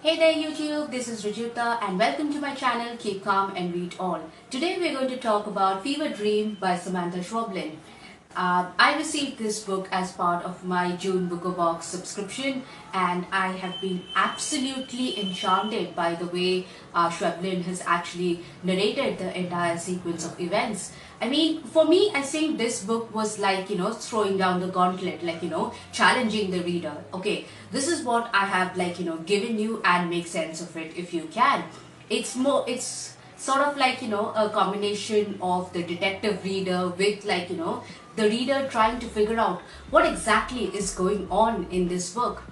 Hey there YouTube, this is Rujuta and welcome to my channel Keep Calm and Read All. Today we're going to talk about Fever Dream by Samanta Scweblin. I received this book as part of my June BookerBox subscription and I have been absolutely enchanted by the way Scweblin has actually narrated the entire sequence of events. I mean, for me, I think this book was like, throwing down the gauntlet, like, challenging the reader. Okay, this is what I have, like, given you and make sense of it if you can. It's sort of like, a combination of the detective reader with, like, the reader trying to figure out what exactly is going on in this book.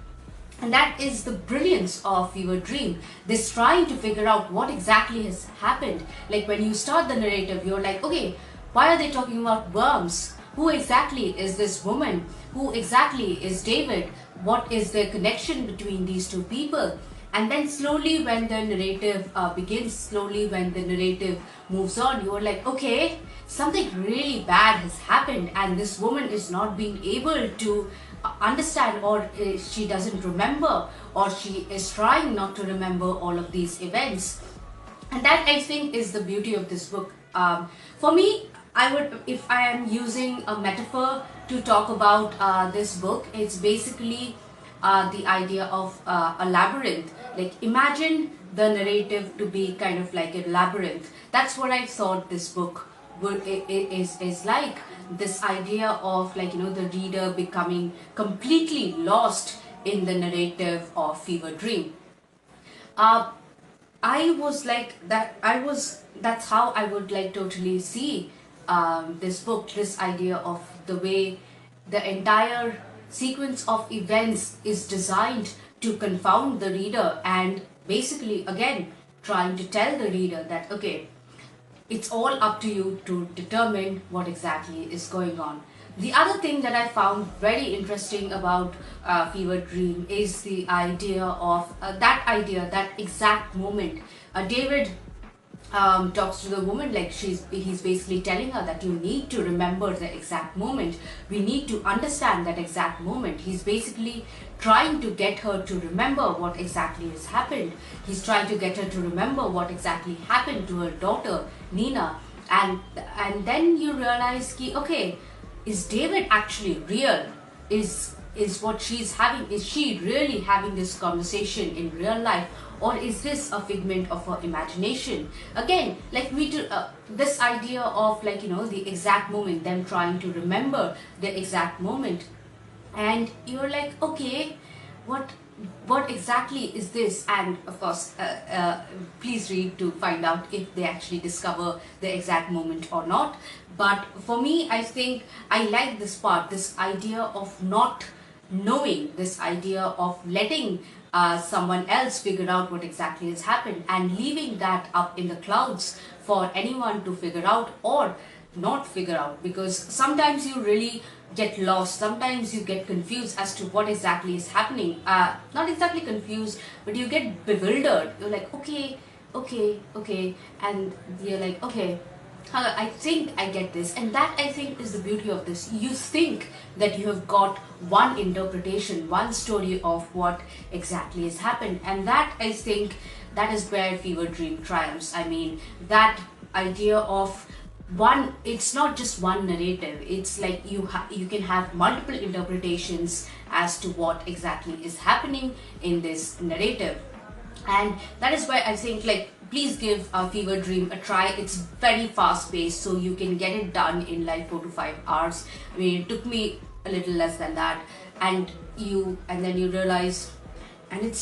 And that is the brilliance of Fever Dream. This trying to figure out what exactly has happened. Like when you start the narrative, you're like, okay, why are they talking about worms? Who exactly is this woman? Who exactly is David? What is the connection between these two people? And then slowly when the narrative begins, slowly when the narrative moves on, you're like, okay, something really bad has happened and this woman is not being able to understand, or she doesn't remember, or she is trying not to remember all of these events. And that, I think, is the beauty of this book. For me, I would, if I am using a metaphor to talk about this book, it's basically the idea of a labyrinth. Like imagine the narrative to be kind of like a labyrinth. That's what I thought this book is like. This idea of, like, the reader becoming completely lost in the narrative of Fever Dream. I was like that. That's how I would like totally see this book. This idea of the way the entire sequence of events is designed to confound the reader and basically again trying to tell the reader that okay, it's all up to you to determine what exactly is going on. The other thing that I found very interesting about Fever Dream is the idea of that exact moment. David talks to the woman, like he's basically telling her that you need to remember the exact moment. We need to understand that exact moment. He's basically trying to get her to remember what exactly has happened. He's trying to get her to remember what exactly happened to her daughter Nina, and then you realize, okay, is David actually real? Is what she's having, is she really having this conversation in real life, or is this a figment of her imagination? Again, like we do this idea of, like, the exact moment, them trying to remember the exact moment, and you're like, okay, what exactly is this? And of course, please read to find out if they actually discover the exact moment or not. But for me, I think I like this part, this idea of not knowing, this idea of letting someone else figure out what exactly has happened and leaving that up in the clouds for anyone to figure out or not figure out, because sometimes you really get lost, sometimes you get confused as to what exactly is happening. Not exactly confused, but you get bewildered. You're like, okay, and you're like, okay, I think I get this. And that, I think, is the beauty of this. You think that you have got one interpretation, one story of what exactly has happened, and that, I think, that is where Fever Dream triumphs. I mean, that idea of one, it's not just one narrative, it's like you can have multiple interpretations as to what exactly is happening in this narrative. And that is why I think, like, please give Fever Dream a try. It's very fast paced, so you can get it done in like 4 to 5 hours. I mean, it took me a little less than that, and then you realize, and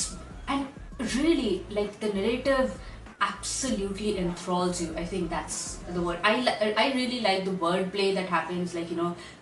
really, like, the narrative absolutely enthralls you. I think that's the word. I really like the wordplay that happens, like,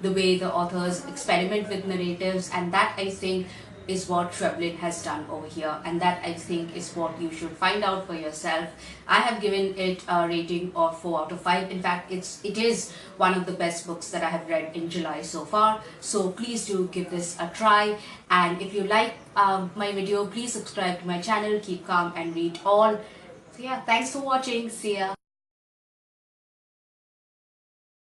the way the authors experiment with narratives, and that, I think, is what Scweblin has done over here, and that, I think, is what you should find out for yourself. I have given it a rating of 4 out of 5. In fact, it is one of the best books that I have read in July so far. So please do give this a try, and if you like my video, please subscribe to my channel. Keep calm and read all. So yeah, thanks for watching. See ya.